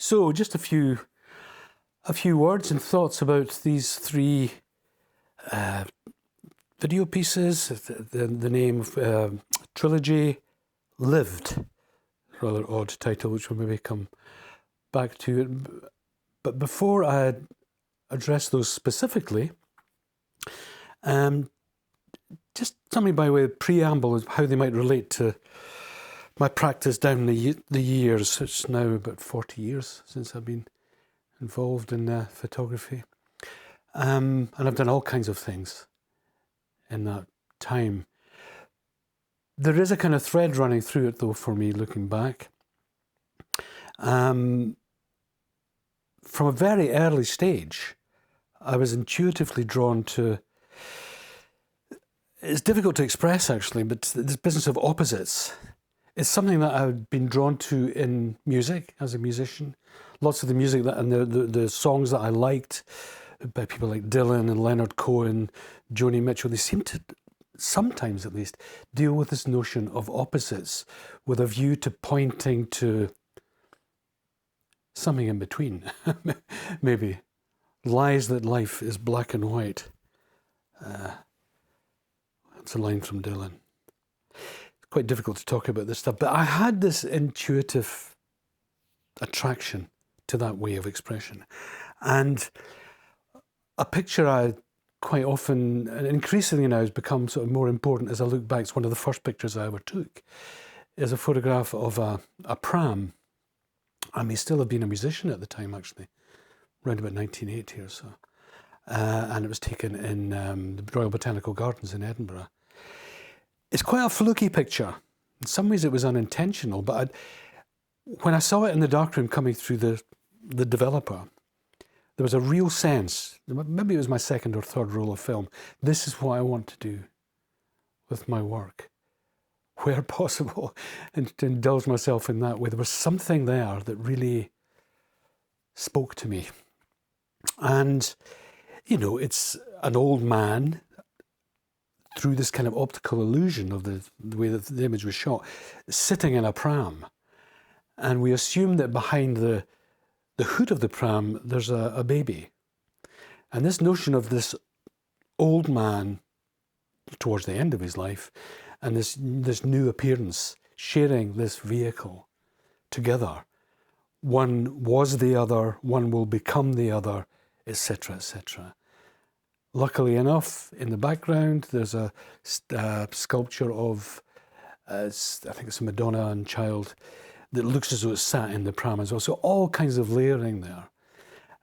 So just a few words and thoughts about these three video pieces. The name of Trilogy, Lived, rather odd title, which we'll maybe come back to. But before I address those specifically, just something by way of preamble of how they might relate to my practice down the years. It's now about 40 years since I've been involved in photography. And I've done all kinds of things in that time. There is a kind of thread running through it, though, for me, looking back. From a very early stage, I was intuitively drawn to, it's difficult to express actually, but this business of opposites. It's something that I've been drawn to in music as a musician. Lots of the music that and the songs that I liked by people like Dylan and Leonard Cohen, Joni Mitchell, they seem to, sometimes at least, deal with this notion of opposites with a view to pointing to something in between. Maybe lies that life is black and white. That's a line from Dylan. Quite difficult to talk about this stuff, but I had this intuitive attraction to that way of expression. And a picture I quite often, and increasingly now, has become sort of more important as I look back. It's one of the first pictures I ever took, is a photograph of a pram. I may still have been a musician at the time, actually, around about 1980 or so. And it was taken in the Royal Botanical Gardens in Edinburgh. It's quite a fluky picture. In some ways it was unintentional, but when I saw it in the darkroom coming through the developer, there was a real sense, maybe it was my second or third roll of film, this is what I want to do with my work, where possible, and to indulge myself in that way. There was something there that really spoke to me. And, you know, it's an old man, through this kind of optical illusion of the way that the image was shot, sitting in a pram. And we assume that behind the hood of the pram, there's a baby. And this notion of this old man towards the end of his life and this new appearance, sharing this vehicle together. One was the other, one will become the other, etc., etc. Luckily enough, in the background, there's a sculpture of, I think it's a Madonna and child, that looks as though it's sat in the pram as well. So all kinds of layering there.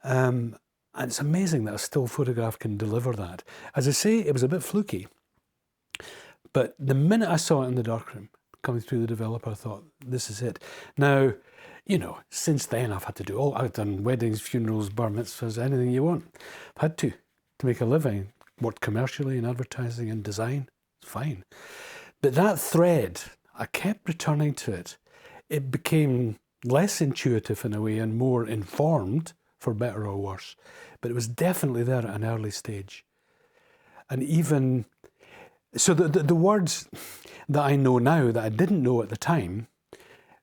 And it's amazing that a still photograph can deliver that. As I say, it was a bit fluky. But the minute I saw it in the darkroom, coming through the developer, I thought, this is it. Now, you know, since then I've had to do I've done weddings, funerals, bar mitzvahs, anything you want. I've had to make a living, worked commercially in advertising and design, it's fine. But that thread, I kept returning to it. It became less intuitive in a way and more informed, for better or worse. But it was definitely there at an early stage. And even, so the words that I know now that I didn't know at the time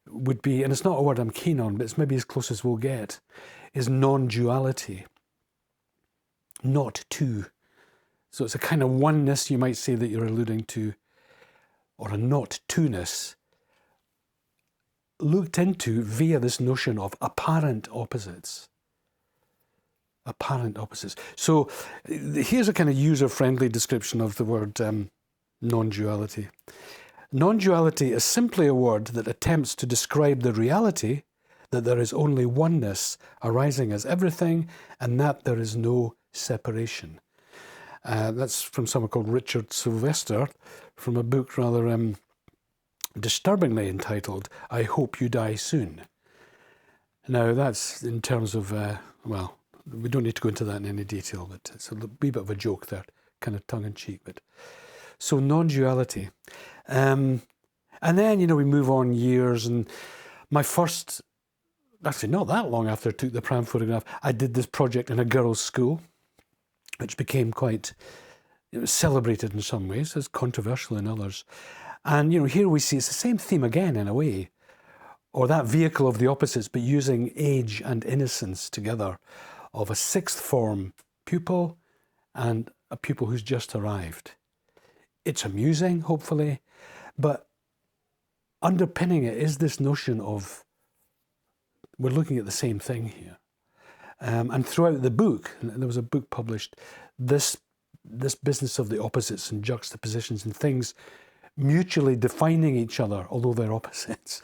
would be, and it's not a word I'm keen on, but it's maybe as close as we'll get, is non-duality. Not two. So it's a kind of oneness, you might say, that you're alluding to, or a not two-ness, looked into via this notion of apparent opposites. Apparent opposites. So here's a kind of user-friendly description of the word non-duality. Non-duality is simply a word that attempts to describe the reality that there is only oneness arising as everything and that there is no separation. That's from someone called Richard Sylvester, from a book rather disturbingly entitled, I Hope You Die Soon. Now that's in terms of, well, we don't need to go into that in any detail, but it's a wee bit of a joke there, kind of tongue-in-cheek. But so non-duality. And then, you know, we move on years, and my first, actually not that long after I took the pram photograph, I did this project in a girls' school, which became quite celebrated in some ways, as controversial in others. And, you know, here we see it's the same theme again in a way or that vehicle of the opposites, but using age and innocence together, of a sixth form pupil and a pupil who's just arrived. It's amusing, hopefully, but underpinning it is this notion of we're looking at the same thing here. And throughout the book, there was a book published, this business of the opposites and juxtapositions and things mutually defining each other, although they're opposites.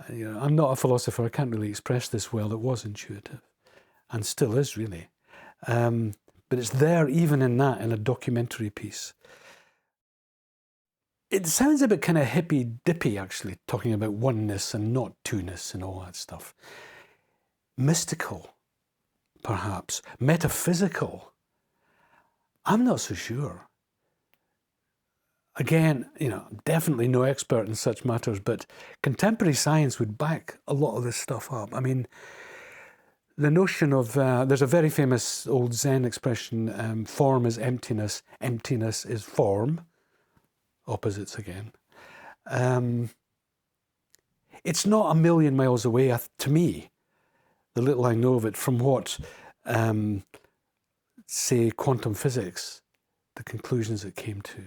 I'm not a philosopher, I can't really express this well. It was intuitive, and still is really. But it's there even in that, in a documentary piece. It sounds a bit kind of hippy-dippy, actually, talking about oneness and not two-ness and all that stuff. Mystical, perhaps. Metaphysical. I'm not so sure. Again, definitely no expert in such matters, but contemporary science would back a lot of this stuff up. I mean, the notion of, there's a very famous old Zen expression, form is emptiness, emptiness is form. Opposites again. It's not a million miles away, to me, the little I know of it, from what, say, quantum physics, the conclusions it came to.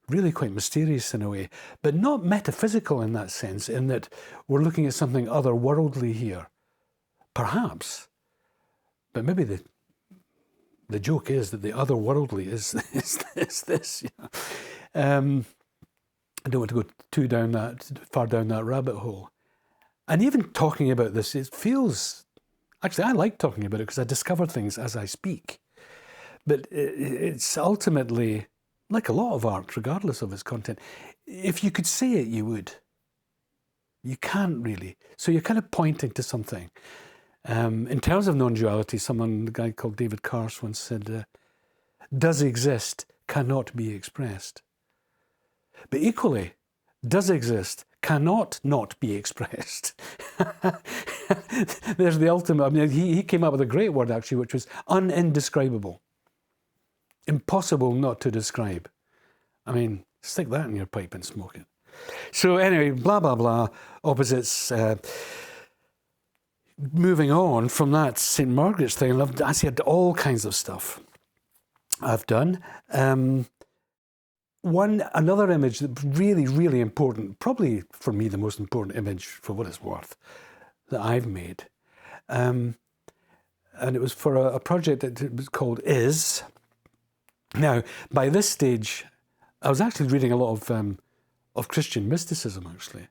Really quite mysterious in a way, but not metaphysical in that sense, in that we're looking at something otherworldly here. Perhaps. But maybe the joke is that the otherworldly is this. I don't want to go too far down that rabbit hole. And even talking about this, it feels, actually I like talking about it because I discover things as I speak. But it's ultimately, like a lot of art, regardless of its content, if you could say it, you would. You can't really. So you're kind of pointing to something. In terms of non-duality, a guy called David Kars once said, does exist, cannot be expressed. But equally, does exist, cannot not be expressed. There's the ultimate. I mean, he came up with a great word, actually, which was unindescribable. Impossible not to describe. I mean, stick that in your pipe and smoke it. So anyway, blah, blah, blah, opposites. Moving on from that St. Margaret's thing, I've actually had all kinds of stuff I've done. Another image that really, really important, probably for me the most important image for what it's worth, that I've made. And it was for a project that was called Is. Now, by this stage, I was actually reading a lot of Christian mysticism, actually.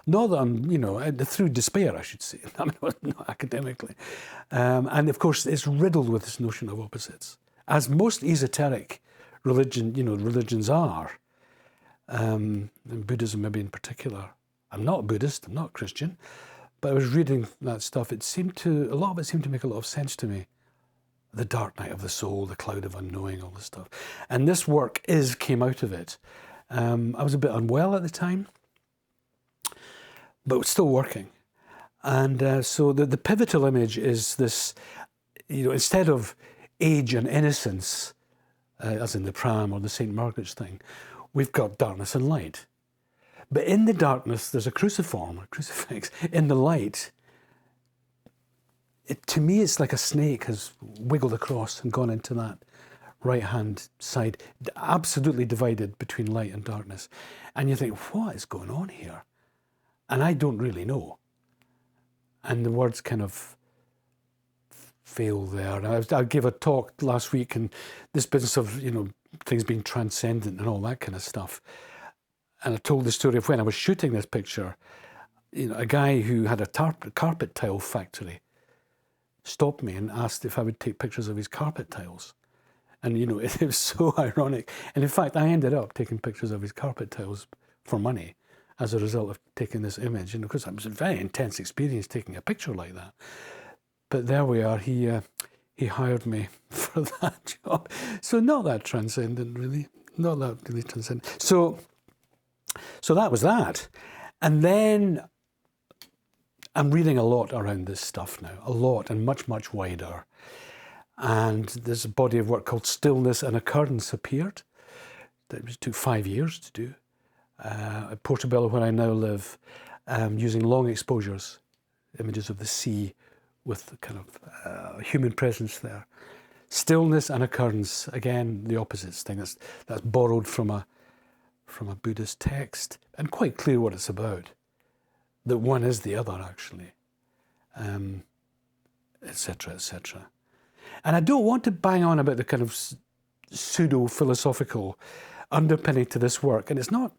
Not that I'm, through despair, I should say, I mean, not academically. And of course, it's riddled with this notion of opposites, as most esoteric religions are, and Buddhism maybe in particular. I'm not Buddhist, I'm not Christian, but I was reading that stuff. A lot of it seemed to make a lot of sense to me. The dark night of the soul, the cloud of unknowing, all this stuff. And this work came out of it. I was a bit unwell at the time, but still working. And so the pivotal image is this, instead of age and innocence, as in the pram or the St. Margaret's thing, we've got darkness and light. But in the darkness, there's a cruciform, a crucifix. In the light, to me, it's like a snake has wiggled across and gone into that right-hand side, absolutely divided between light and darkness. And you think, what is going on here? And I don't really know. And the words kind of fail there. And I gave a talk last week, and this business of, things being transcendent and all that kind of stuff. And I told the story of when I was shooting this picture, a guy who had a carpet tile factory stopped me and asked if I would take pictures of his carpet tiles. And, it was so ironic. And in fact, I ended up taking pictures of his carpet tiles for money as a result of taking this image. And of course, it was a very intense experience taking a picture like that. But there we are. He hired me for that job. So not that transcendent, really. Not that really transcendent. So that was that. And then I'm reading a lot around this stuff now, a lot, and much, much wider. And there's a body of work called Stillness and Occurrence appeared. That took 5 years to do. At Portobello, where I now live. using long exposures, images of the sea with kind of human presence there. Stillness and occurrence, again, the opposites thing. That's borrowed from a Buddhist text, and quite clear what it's about. That one is the other, actually, etc., etc. And I don't want to bang on about the kind of pseudo-philosophical underpinning to this work, and it's not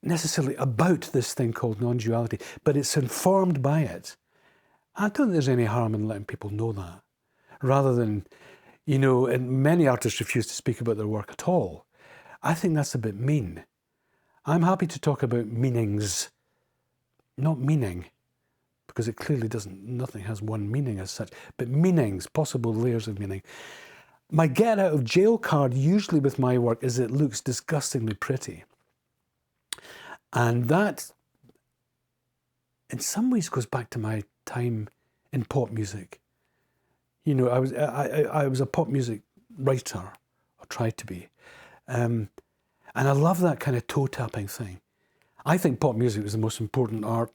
necessarily about this thing called non-duality, but it's informed by it. I don't think there's any harm in letting people know that, rather than, and many artists refuse to speak about their work at all. I think that's a bit mean. I'm happy to talk about meanings, not meaning, because it clearly nothing has one meaning as such, but meanings, possible layers of meaning. My get out of jail card usually with my work is it looks disgustingly pretty. And that, in some ways, goes back to my time in pop music. I was a pop music writer, or tried to be. And I love that kind of toe-tapping thing. I think pop music was the most important art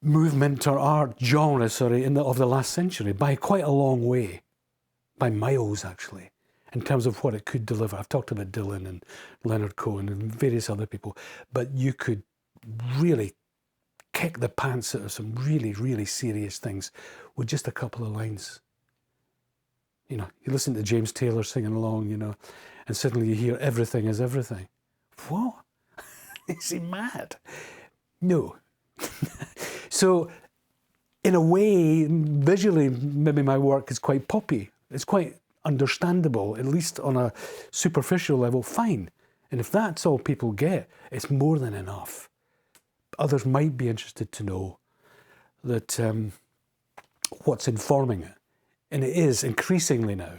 movement or art genre, of the last century, by quite a long way, by miles actually, in terms of what it could deliver. I've talked about Dylan and Leonard Cohen and various other people, but you could really kick the pants out of some really, really serious things with just a couple of lines. You listen to James Taylor singing along, and suddenly you hear everything is everything. What? Is he mad? No. So, in a way, visually, maybe my work is quite poppy. It's quite understandable, at least on a superficial level, fine. And if that's all people get, it's more than enough. Others might be interested to know that what's informing it, and it is increasingly now,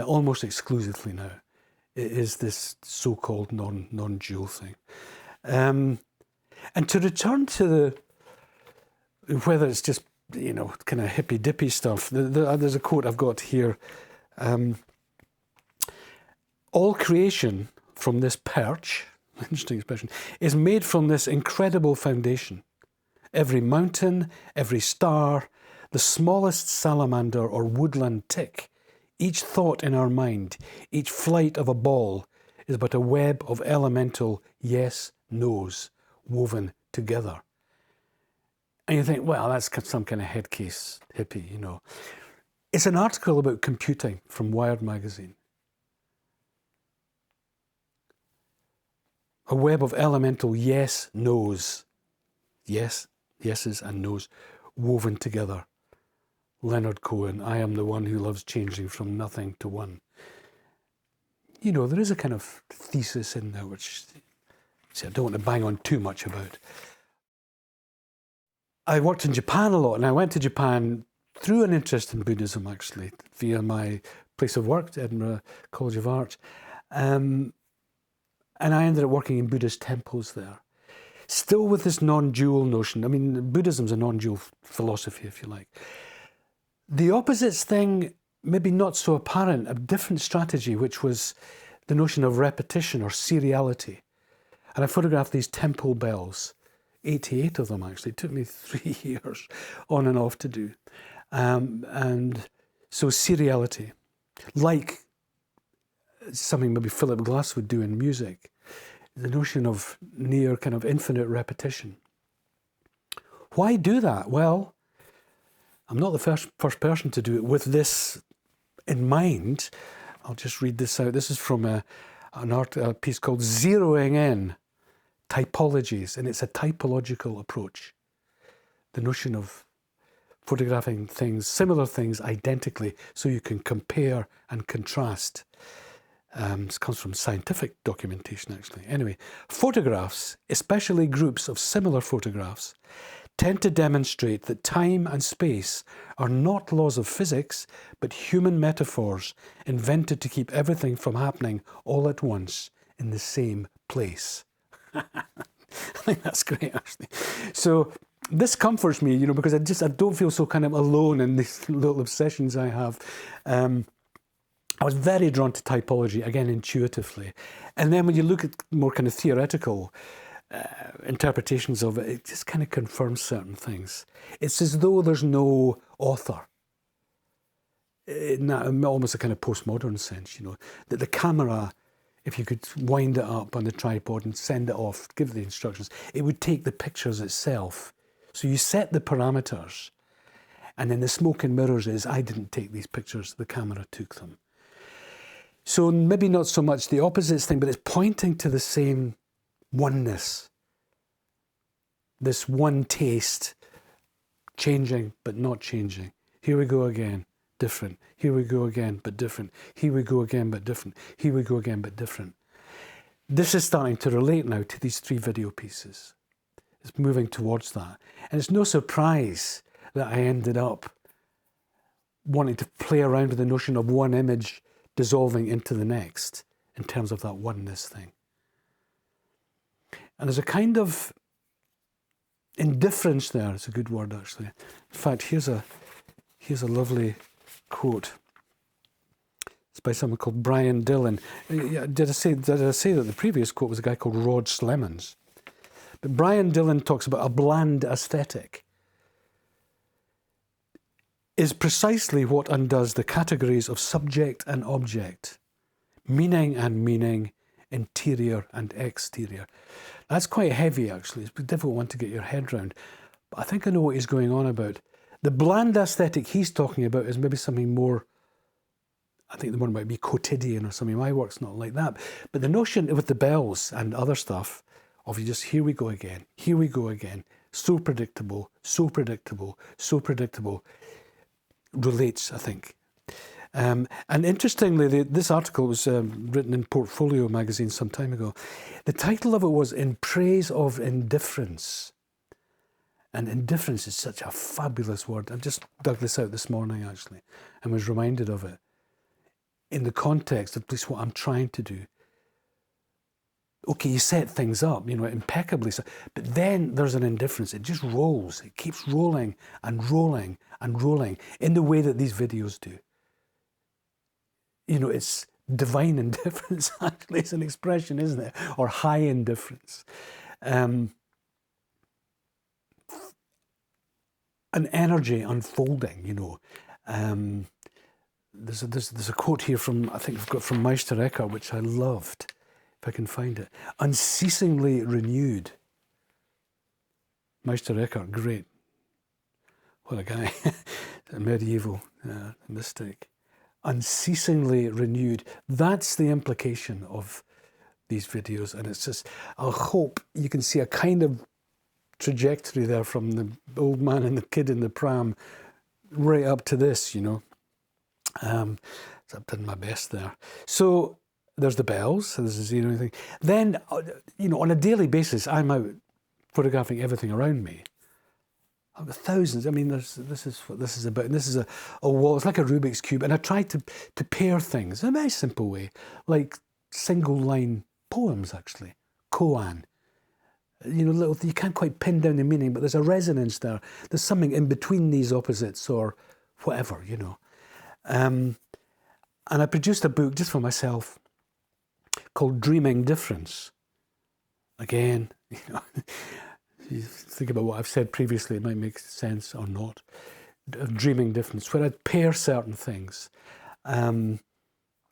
almost exclusively now, it is this so-called non-dual thing. And to return to whether it's just, kind of hippy-dippy stuff, there's a quote I've got here. All creation from this perch, interesting expression, is made from this incredible foundation. Every mountain, every star, the smallest salamander or woodland tick, each thought in our mind, each flight of a ball is but a web of elemental yes, no's woven together. And you think, well, that's some kind of headcase hippie, It's an article about computing from Wired magazine. A web of elemental yes, no's, yeses and no's, woven together. Leonard Cohen, I am the one who loves changing from nothing to one. There is a kind of thesis in there, which I don't want to bang on too much about. I worked in Japan a lot, and I went to Japan through an interest in Buddhism, actually, via my place of work, Edinburgh College of Art. And I ended up working in Buddhist temples there. Still with this non-dual notion. I mean, Buddhism's a non-dual philosophy, if you like. The opposites thing, maybe not so apparent, a different strategy, which was the notion of repetition or seriality. And I photographed these temple bells, 88 of them actually. It took me 3 years on and off to do. And so seriality, like something maybe Philip Glass would do in music, the notion of near kind of infinite repetition. Why do that? Well, I'm not the first person to do it with this in mind. I'll just read this out. This is from a piece called Zeroing In Typologies, and it's a typological approach. The notion of photographing things, similar things identically, so you can compare and contrast. This comes from scientific documentation, actually. Anyway, photographs, especially groups of similar photographs, tend to demonstrate that time and space are not laws of physics, but human metaphors invented to keep everything from happening all at once in the same place. I think that's great, actually. So this comforts me, because I don't feel so kind of alone in these little obsessions I have. I was very drawn to typology, again, intuitively. And then when you look at more kind of theoretical interpretations of it, it just kind of confirms certain things. It's as though there's no author. In that almost a kind of postmodern sense, you know, that the camera, if you could wind it up on the tripod and send it off, give the instructions, it would take the pictures itself. So you set the parameters, and then the smoke and mirrors is, I didn't take these pictures, the camera took them. So maybe not so much the opposites thing, but it's pointing to the same oneness. This one taste, changing but not changing. Here we go again. Different. Here we go again, but different. Here we go again, but different. Here we go again, but different. This is starting to relate now to these 3 video pieces. It's moving towards that. And it's no surprise that I ended up wanting to play around with the notion of one image dissolving into the next in terms of that oneness thing. And there's a kind of indifference there. It's a good word, actually. In fact, here's a lovely quote. It's by someone called Brian Dillon. Did I say that the previous quote was a guy called Rod Slemons? But Brian Dillon talks about a bland aesthetic is precisely what undoes the categories of subject and object, meaning and meaning, interior and exterior. That's quite heavy, actually. It's a difficult one to get your head round. But I think I know what he's going on about. The bland aesthetic he's talking about is maybe something more, I think the one might be quotidian or something. My work's not like that. But the notion with the bells and other stuff of you just, here we go again, so predictable, so predictable, so predictable, relates, I think. And interestingly, this article was written in Portfolio magazine some time ago. The title of it was In Praise of Indifference. And indifference is such a fabulous word. I just dug this out this morning, actually, and was reminded of it in the context of just what I'm trying to do. Okay, you set things up, you know, impeccably, but then there's an indifference. It just rolls. It keeps rolling and rolling and rolling in the way that these videos do. You know, it's divine indifference, actually. It's an expression, isn't it? Or high indifference. An energy unfolding, you know. There's a quote here from, I think I've got from Meister Eckhart, which I loved, if I can find it. Unceasingly renewed. Meister Eckhart, great. What a guy. A medieval mystic. Unceasingly renewed. That's the implication of these videos. And it's just, I hope you can see a kind of trajectory there from the old man and the kid in the pram right up to this, you know. So I've done my best there. So there's the bells, so there's the zero thing. Then, you know, on a daily basis, I'm out photographing everything around me. I've got thousands. I mean, this is what this is about. And this is a wall. It's like a Rubik's Cube. And I try to pair things in a very simple way, like single line poems, actually. Koan. You know, you can't quite pin down the meaning, but there's a resonance there. There's something in between these opposites or whatever, you know. And I produced a book just for myself called Dreaming Difference. Again, you know, you think about what I've said previously, it might make sense or not. Dreaming Difference, where I'd pair certain things and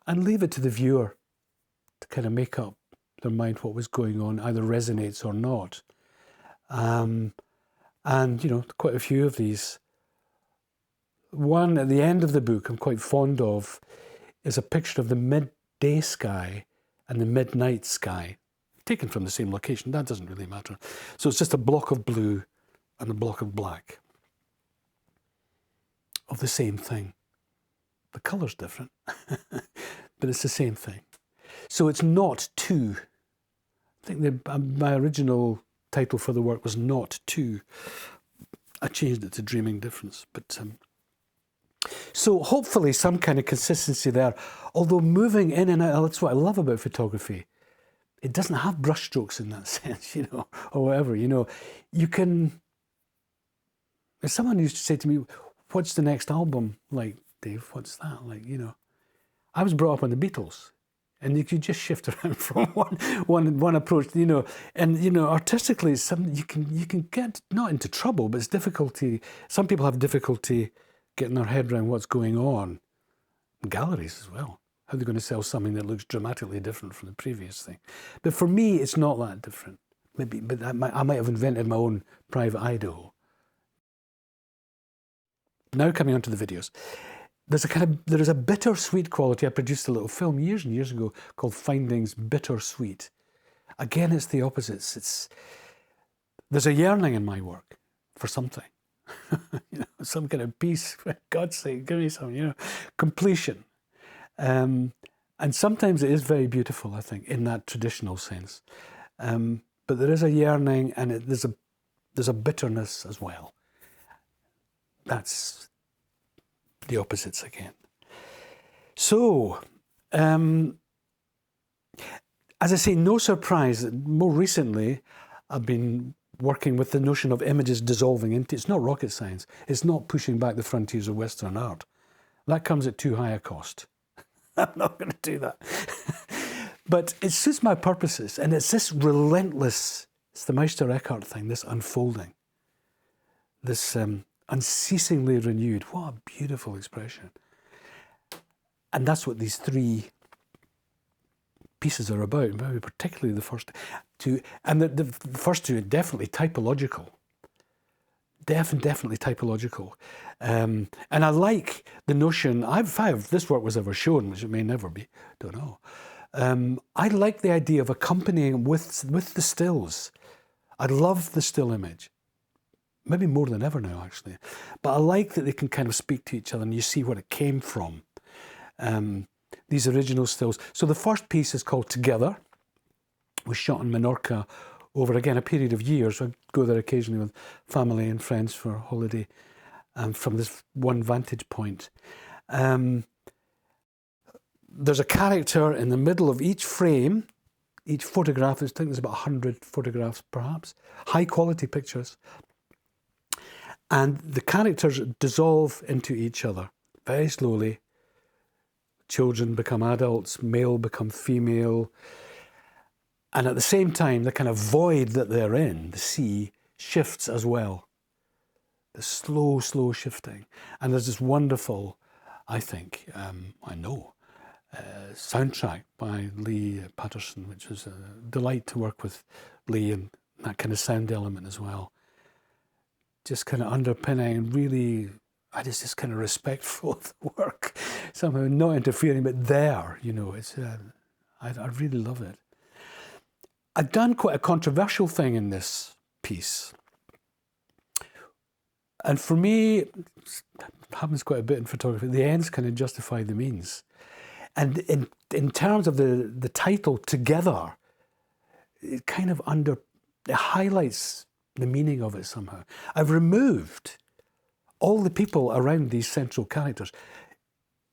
leave it to the viewer to kind of make up their mind what was going on, either resonates or not. And, you know, quite a few of these. One at the end of the book I'm quite fond of is a picture of the midday sky and the midnight sky, taken from the same location. That doesn't really matter. So it's just a block of blue and a block of black of the same thing. The colour's different, but it's the same thing. So it's not two. I think my original title for the work was Not Two. I changed it to Dreaming Difference. But so hopefully some kind of consistency there. Although moving in and out, that's what I love about photography. It doesn't have brushstrokes in that sense, you know, or whatever, you know. You can... If someone used to say to me, what's the next album like, Dave? What's that like, you know? I was brought up on the Beatles. And you could just shift around from one approach, you know. And you know, artistically, it's something you can get not into trouble, but it's difficulty. Some people have difficulty getting their head around what's going on. Galleries as well. How they're going to sell something that looks dramatically different from the previous thing. But for me, it's not that different. Maybe, but I might have invented my own private Idaho. Now coming on to the videos. There is a bittersweet quality. I produced a little film years and years ago called Findings Bittersweet. Again, it's the opposites. There's a yearning in my work for something. You know, some kind of peace. For God's sake, give me some, you know, completion. And sometimes it is very beautiful, I think, in that traditional sense. But there is a yearning, and there's a bitterness as well. That's the opposites again. So, as I say, no surprise that more recently I've been working with the notion of images dissolving into. It's not rocket science. It's not pushing back the frontiers of Western art. That comes at too high a cost. I'm not going to do that. But it suits my purposes, and it's this relentless, it's the Meister Eckhart thing, this unfolding, this unceasingly renewed. What a beautiful expression. And that's what these three pieces are about, maybe particularly the first two. And the first two are definitely typological. Definitely typological. And I like the notion, if this work was ever shown, which it may never be, don't know. I like the idea of accompanying with the stills. I love the still image. Maybe more than ever now, actually. But I like that they can kind of speak to each other and you see where it came from. These original stills. So the first piece is called Together. It was shot in Menorca over, again, a period of years. I go there occasionally with family and friends for a holiday from this one vantage point. There's a character in the middle of each frame, each photograph. I think there's about 100 photographs, perhaps. High quality pictures. And the characters dissolve into each other very slowly. Children become adults, male become female. And at the same time, the kind of void that they're in, the sea, shifts as well. The slow shifting. And there's this wonderful, I think, I know, soundtrack by Lee Patterson, which was a delight to work with Lee, and that kind of sound element as well. Just kind of underpinning, really, I just kind of respectful of the work, somehow not interfering, but there, you know, it's, I really love it. I've done quite a controversial thing in this piece. And for me, it happens quite a bit in photography, the ends kind of justify the means. And in terms of the title, Together, it kind of it highlights the meaning of it somehow. I've removed all the people around these central characters.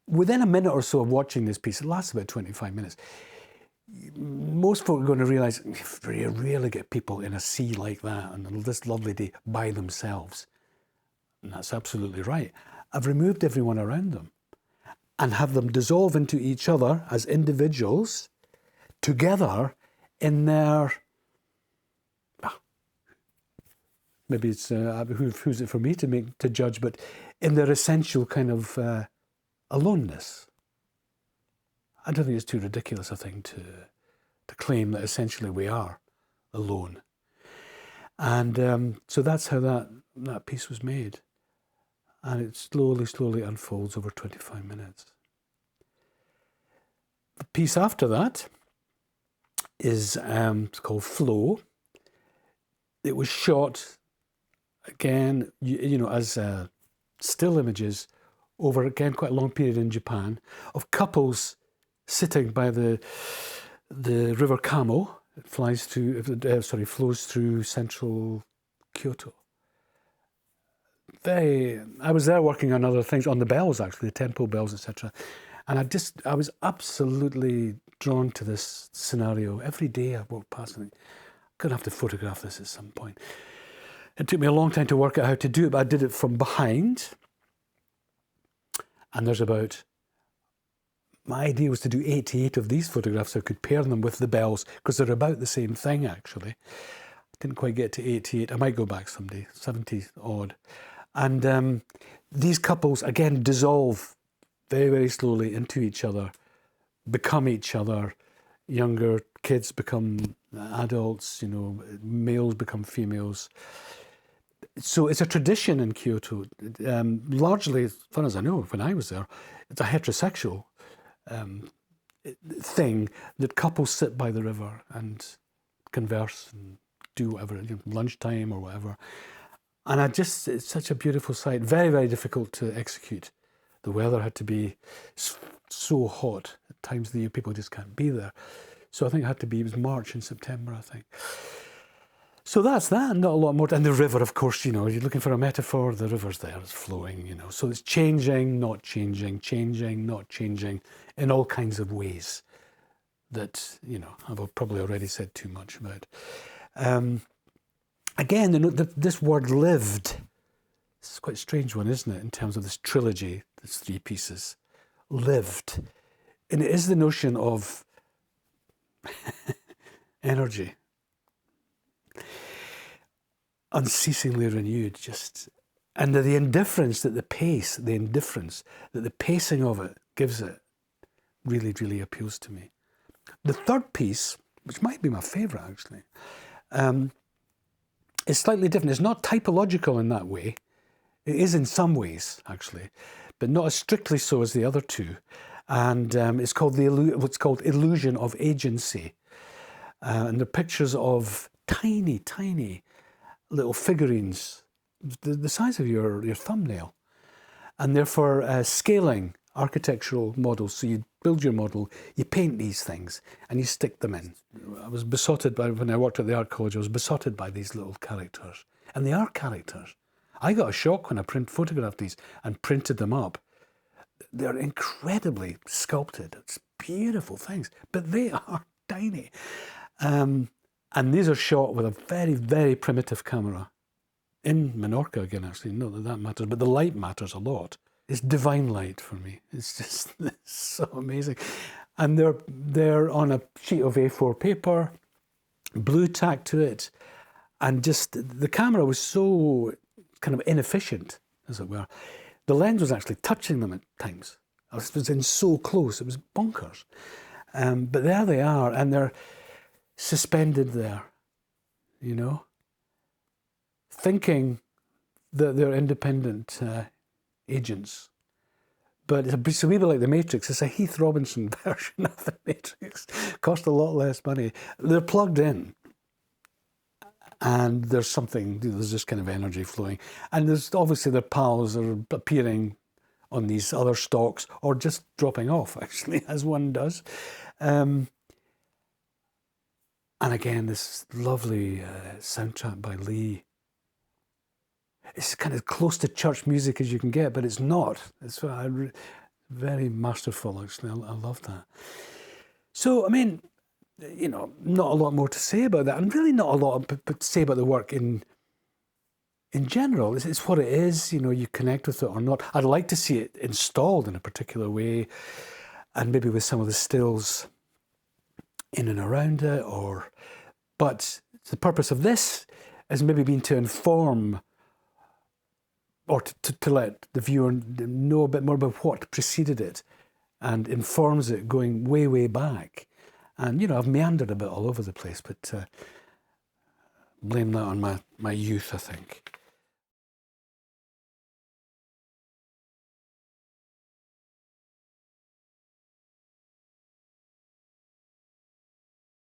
Within a minute or so of watching this piece, it lasts about 25 minutes, most folk are going to realise you rarely get people in a sea like that on this lovely day by themselves. And that's absolutely right. I've removed everyone around them and have them dissolve into each other as individuals together in their, maybe it's, who's it for me to judge, but in their essential kind of aloneness. I don't think it's too ridiculous a thing to claim that essentially we are alone. And so that's how that piece was made. And it slowly unfolds over 25 minutes. The piece after that is it's called Flow. It was shot, again, you know, as still images over, again, quite a long period in Japan of couples sitting by the river Kamo. It flows through central Kyoto. I was there working on other things, on the bells actually, the temple bells, etc. And I was absolutely drawn to this scenario. Every day I walked past and I'm going to have to photograph this at some point. It took me a long time to work out how to do it, but I did it from behind. And there's about my idea was to do 88 of these photographs. So I could pair them with the bells, because they're about the same thing, actually. Didn't quite get to 88. I might go back someday, 70 odd. And these couples, again, dissolve very, very slowly into each other, become each other. Younger kids become adults, males become females. So it's a tradition in Kyoto, largely, as far as I know, when I was there, it's a heterosexual thing that couples sit by the river and converse and do whatever, lunchtime or whatever. And it's such a beautiful sight. Very, very difficult to execute. The weather had to be so hot at times of the year, people just can't be there. So I think it was March and September, I think. So that's that, not a lot more. And the river, of course, you're looking for a metaphor, the river's there, it's flowing, So it's changing, not changing, not changing, in all kinds of ways that, I've probably already said too much about. Again, this word lived, it's quite a strange one, isn't it, in terms of this trilogy, there's 3 pieces. Lived. And it is the notion of energy. Unceasingly renewed, and the indifference that the pacing of it gives it really, really appeals to me. The third piece, which might be my favourite actually, is slightly different. It's not typological in that way. It is in some ways actually, but not as strictly so as the other 2. And it's called what's called illusion of agency. And they're pictures of tiny, tiny little figurines, the size of your thumbnail, and therefore scaling architectural models. So you build your model, you paint these things, and you stick them in. I was besotted by, when I worked at the art college, I was besotted by these little characters, and they are characters. I got a shock when I photographed these and printed them up. They're incredibly sculpted. It's beautiful things, but they are tiny. And these are shot with a very, very primitive camera in Menorca again, actually. Not that matters, but the light matters a lot. It's divine light for me. It's just so amazing. And they're on a sheet of A4 paper, blue tack to it, and just the camera was so kind of inefficient, as it were. The lens was actually touching them at times. I was in so close, it was bonkers. But there they are, and they're suspended there, thinking that they're independent agents. But it's a wee bit like The Matrix. It's a Heath Robinson version of The Matrix. Cost a lot less money. They're plugged in. And there's this kind of energy flowing. And there's obviously their pals are appearing on these other stalks or just dropping off, actually, as one does. And again, this lovely soundtrack by Lee. It's kind of close to church music as you can get, but it's not. It's very masterful, actually. I love that. So, I mean, not a lot more to say about that, and really not a lot to say about the work in general. It's what it is. You connect with it or not. I'd like to see it installed in a particular way, and maybe with some of the stills in and around it, but the purpose of this has maybe been to inform or to let the viewer know a bit more about what preceded it and informs it going way, way back. And, I've meandered a bit all over the place, but blame that on my youth, I think.